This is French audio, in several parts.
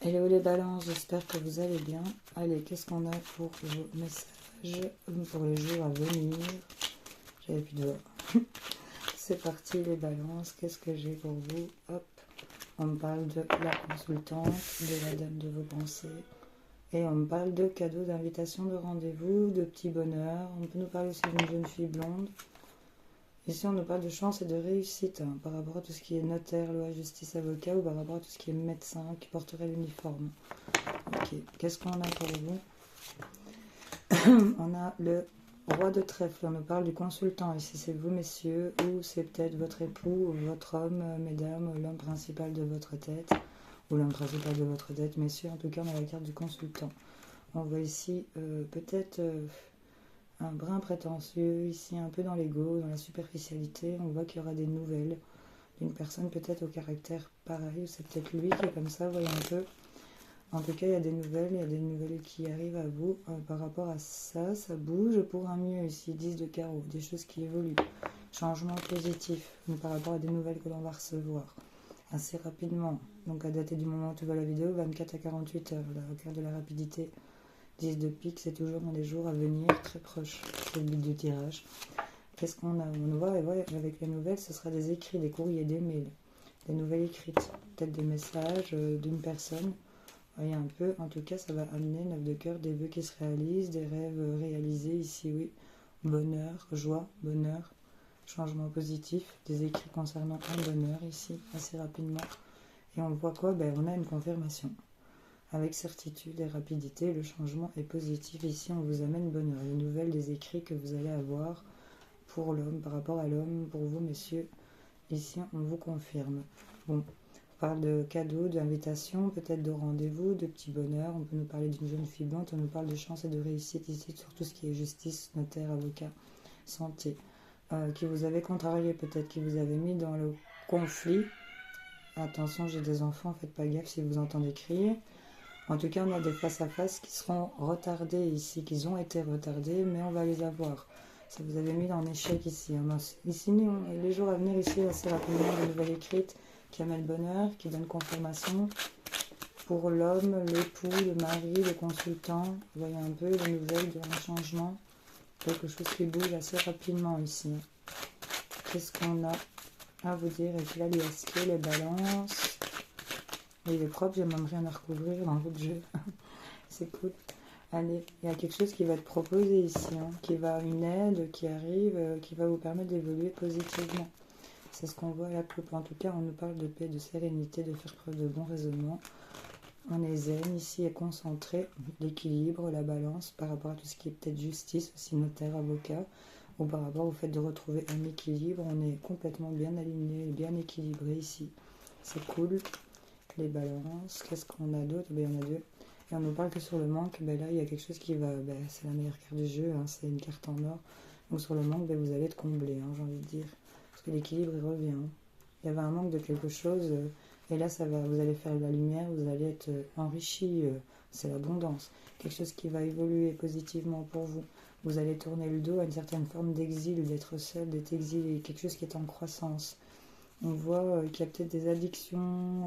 Hello les balances, j'espère que vous allez bien. Allez, qu'est-ce qu'on a pour vos messages pour les jours à venir? J'avais plus de voix. C'est parti les balances, qu'est-ce que j'ai pour vous? Hop, on me parle de la consultante, de la dame de vos pensées. Et on me parle de cadeaux, d'invitations, de rendez-vous, de petits bonheurs. On peut nous parler aussi d'une jeune fille blonde. Ici, on nous parle de chance et de réussite par rapport à tout ce qui est notaire, loi, justice, avocat ou par rapport à tout ce qui est médecin qui porterait l'uniforme. Ok, qu'est-ce qu'on a pour vous? On a le roi de trèfle, on nous parle du consultant. Ici, c'est vous, messieurs, ou c'est peut-être votre époux, ou votre homme, mesdames, l'homme principal de votre tête, ou l'homme principal de votre tête, messieurs. En tout cas, on a la carte du consultant. On voit ici peut-être un brin prétentieux, ici un peu dans l'ego, dans la superficialité. On voit qu'il y aura des nouvelles d'une personne peut-être au caractère pareil, ou c'est peut-être lui qui est comme ça, voyez un peu. En tout cas, il y a des nouvelles qui arrivent à vous par rapport à ça. Ça bouge pour un mieux ici, 10 de carreau, des choses qui évoluent. Changement positif par rapport à des nouvelles que l'on va recevoir assez rapidement. Donc à dater du moment où tu vois la vidéo, 24 à 48 heures, la carte de la rapidité. 10 de pique, c'est toujours dans les jours à venir, très proche. C'est le but du tirage. Qu'est-ce qu'on a? On voit, avec les nouvelles, ce sera des écrits, des courriers, des mails, des nouvelles écrites, peut-être des messages d'une personne. Voyez un peu, en tout cas, ça va amener 9 de cœur, des vœux qui se réalisent, des rêves réalisés ici, oui. Bonheur, joie, bonheur, changement positif, des écrits concernant un bonheur ici, assez rapidement. Et on voit quoi? On a une confirmation. Avec certitude et rapidité, le changement est positif. Ici, on vous amène bonheur. Les nouvelles des écrits que vous allez avoir pour l'homme, par rapport à l'homme, pour vous, messieurs. Ici, on vous confirme. Bon, on parle de cadeaux, d'invitations, peut-être de rendez-vous, de petits bonheurs. On peut nous parler d'une jeune fille blonde. On nous parle de chance et de réussite ici, sur tout ce qui est justice, notaire, avocat, santé. Qui vous avait contrarié, peut-être, qui vous avait mis dans le conflit. Attention, j'ai des enfants, faites pas gaffe si vous entendez crier. En tout cas, on a des face-à-face qui seront retardés ici, qui ont été retardés, mais on va les avoir. Ça vous avait mis en échec ici. Ici, les jours à venir, ici, assez rapidement, de nouvelles écrites qui amènent le bonheur, qui donnent confirmation pour l'homme, l'époux, le mari, le consultant. Vous voyez un peu les nouvelles d'un changement. Quelque chose qui bouge assez rapidement ici. Qu'est-ce qu'on a à vous dire? Et puis là, l'ISK, les balances. Et il est propre, j'ai même rien à recouvrir dans votre jeu. C'est cool. Allez, il y a quelque chose qui va être proposé ici, qui va, une aide qui arrive, qui va vous permettre d'évoluer positivement. C'est ce qu'on voit à la coupe. En tout cas, on nous parle de paix, de sérénité, de faire preuve de bon raisonnement. On est zen ici et concentré, l'équilibre, la balance par rapport à tout ce qui est peut-être justice, aussi notaire, avocat, ou par rapport au fait de retrouver un équilibre. On est complètement bien aligné, bien équilibré ici. C'est cool. Les balances, qu'est-ce qu'on a d'autre? Il y en a deux. Et on nous parle que sur le manque, là il y a quelque chose qui va, c'est la meilleure carte du jeu, c'est une carte en or. Donc sur le manque, vous allez être comblé, j'ai envie de dire. Parce que l'équilibre il revient. Il y avait un manque de quelque chose, et là ça va, vous allez faire de la lumière, vous allez être enrichi, c'est l'abondance. Quelque chose qui va évoluer positivement pour vous. Vous allez tourner le dos à une certaine forme d'exil, d'être seul, d'être exilé, quelque chose qui est en croissance. On voit qu'il y a peut-être des addictions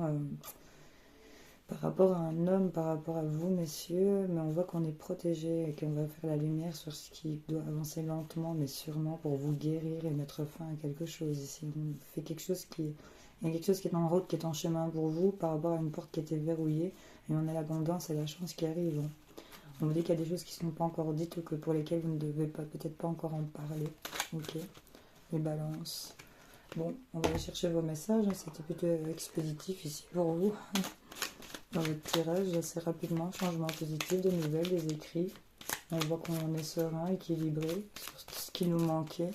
par rapport à un homme, par rapport à vous, messieurs, mais on voit qu'on est protégé et qu'on va faire la lumière sur ce qui doit avancer lentement, mais sûrement pour vous guérir et mettre fin à quelque chose. Ici, on fait quelque chose il y a quelque chose qui est en route, qui est en chemin pour vous, par rapport à une porte qui était verrouillée, et on a l'abondance et la chance qui arrivent. On vous dit qu'il y a des choses qui ne sont pas encore dites ou que pour lesquelles vous ne devez pas, peut-être pas encore en parler. Ok, les balances. Bon, on va aller chercher vos messages, c'était plutôt expéditif ici pour vous. Dans votre tirage, assez rapidement, changement positif, des nouvelles, des écrits. On voit qu'on est serein, équilibré, sur tout ce qui nous manquait.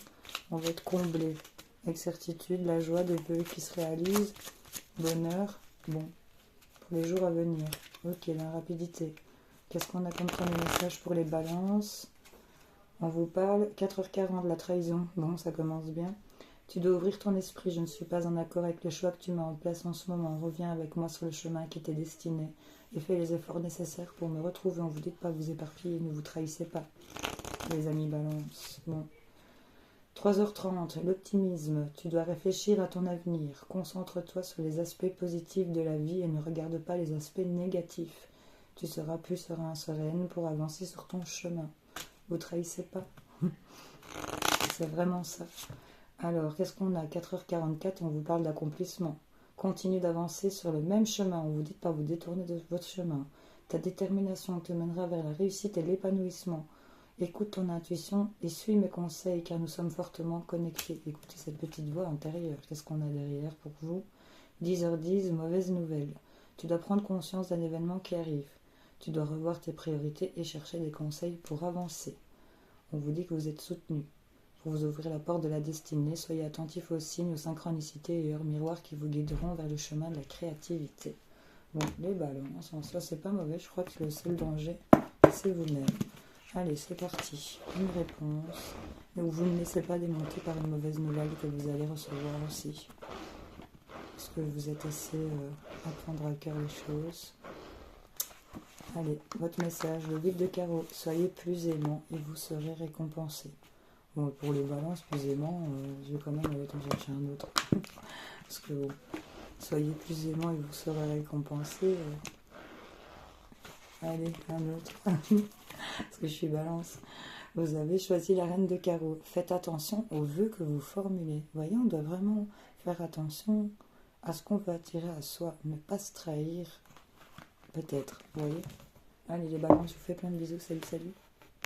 On va être comblé, avec certitude, la joie, des vœux qui se réalisent, bonheur, bon, pour les jours à venir. Ok, la rapidité. Qu'est-ce qu'on a comme premier message pour les balances? On vous parle, 4h40, la trahison. Bon, ça commence bien. Tu dois ouvrir ton esprit, je ne suis pas en accord avec le choix que tu mets en place en ce moment. Reviens avec moi sur le chemin qui t'est destiné et fais les efforts nécessaires pour me retrouver. On vous dit de ne pas vous éparpiller, ne vous trahissez pas, les amis balance. Bon. 3h30, l'optimisme. Tu dois réfléchir à ton avenir. Concentre-toi sur les aspects positifs de la vie et ne regarde pas les aspects négatifs. Tu seras plus serein, sereine pour avancer sur ton chemin. Vous trahissez pas. C'est vraiment ça. Alors, qu'est-ce qu'on a? 4h44, on vous parle d'accomplissement. Continue d'avancer sur le même chemin. On vous dit de pas vous détourner de votre chemin. Ta détermination te mènera vers la réussite et l'épanouissement. Écoute ton intuition et suis mes conseils car nous sommes fortement connectés. Écoutez cette petite voix intérieure. Qu'est-ce qu'on a derrière pour vous? 10h10, mauvaise nouvelle. Tu dois prendre conscience d'un événement qui arrive. Tu dois revoir tes priorités et chercher des conseils pour avancer. On vous dit que vous êtes soutenu. Pour vous ouvrir la porte de la destinée, soyez attentifs aux signes, aux synchronicités et heures miroirs qui vous guideront vers le chemin de la créativité. Bon, les balances, en soi, c'est pas mauvais. Je crois que le seul danger, c'est vous-même. Allez, c'est parti. Une réponse. Et vous ne laissez pas démonter par une mauvaise nouvelle que vous allez recevoir aussi. Parce que vous êtes assez à prendre à cœur les choses. Allez, votre message, le 8 de carreau. Soyez plus aimant et vous serez récompensé. Bon, pour les balances, plus aimant, je vais quand même aller en chercher un autre. Parce que bon, soyez plus aimant et vous serez récompensé. Allez, un autre. Parce que je suis balance. Vous avez choisi la reine de carreau. Faites attention aux vœux que vous formulez. Vous voyez, on doit vraiment faire attention à ce qu'on veut attirer à soi. Ne pas se trahir. Peut-être, vous voyez. Allez les balances, je vous fais plein de bisous. Salut, salut.